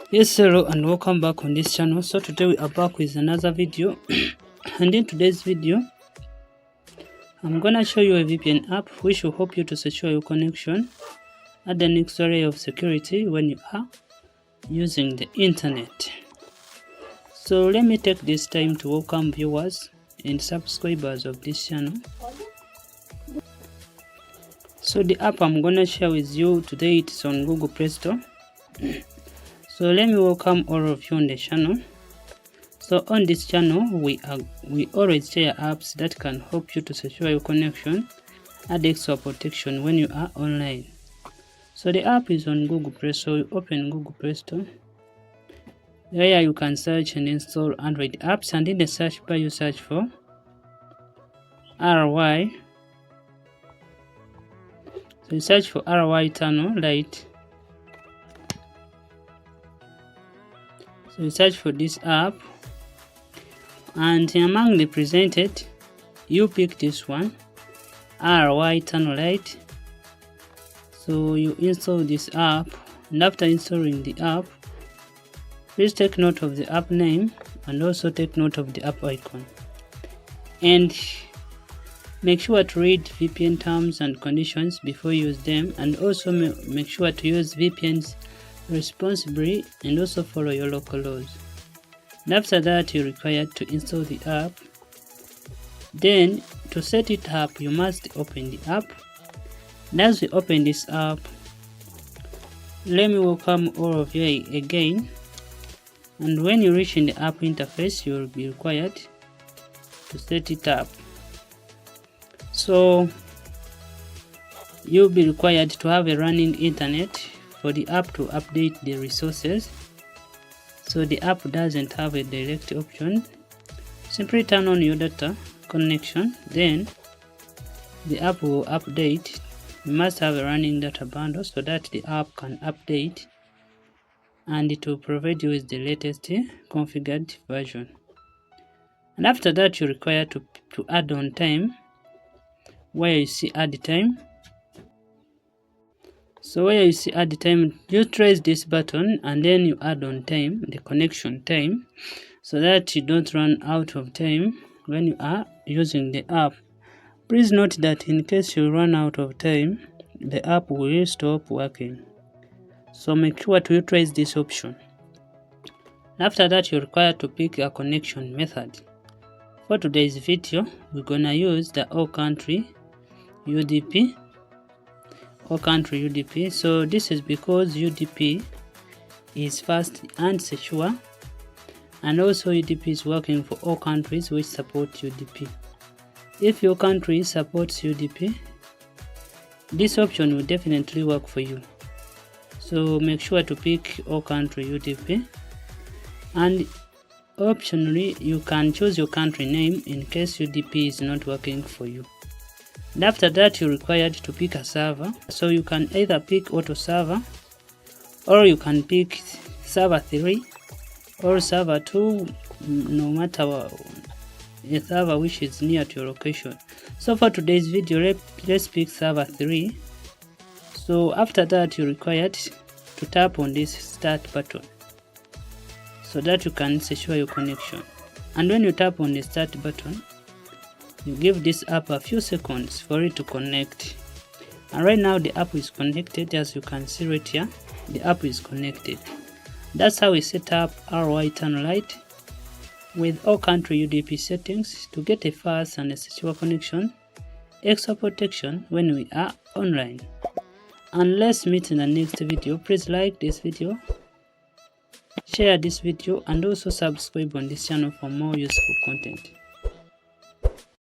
Yes, hello and welcome back on this channel. So today we are back with another video and in today's video I'm gonna show you a VPN app which will help you to secure your connection at the next layer of security when you are using the internet. So let me take this time to welcome viewers and subscribers of this channel. So the app I'm gonna share with you today, it's on Google Play Store. So let me welcome all of you on the channel. So on this channel we always share apps that can help you to secure your connection, add extra protection when you are online. So the app is on Google Play, so you open Google Play Store. There you can search and install Android apps, and in the search bar you search for RY. So you search for RY Tunnel Lite. So you search for this app, and among the presented you pick this one, RY Tunnel Lite. So you install this app, and after installing the app, please take note of the app name and also take note of the app icon, and make sure to read VPN terms and conditions before you use them, and also make sure to use VPNs responsibly and also follow your local laws. And after that you're required to install the app. Then to set it up you must open the app, and as we open this app, let me welcome all of you again, and when you reach in the app interface you will be required to set it up. So you'll be required to have a running internet for the app to update the resources. So the app doesn't have a direct option. Simply turn on your data connection, then the app will update. You must have a running data bundle so that the app can update, and it will provide you with the latest configured version. And after that you're required to add on time, where you see add time. So where you see add time, you press this button and then you add on time, the connection time, so that you don't run out of time when you are using the app. Please note that in case you run out of time, the app will stop working. So make sure to utilize this option. After that you're required to pick a connection method. For today's video we're gonna use the all country UDP. So this is because UDP is fast and secure, and also UDP is working for all countries which support UDP. If your country supports UDP, this option will definitely work for you. So make sure to pick all country UDP, and optionally you can choose your country name in case UDP is not working for you. And after that you're required to pick a server. So you can either pick auto server, or you can pick server 3 or server 2, no matter a server which is near to your location. So for today's video let's pick server 3. So after that you're required to tap on this start button so that you can secure your connection. And when you tap on the start button, you give this app a few seconds for it to connect. And right now the app is connected. As you can see right here, the app is connected. That's how we set up RY Tunnel Lite with all country UDP settings to get a fast and a secure connection, extra protection when we are online. And let's meet in the next video. Please like this video, share this video, and also subscribe on this channel for more useful content.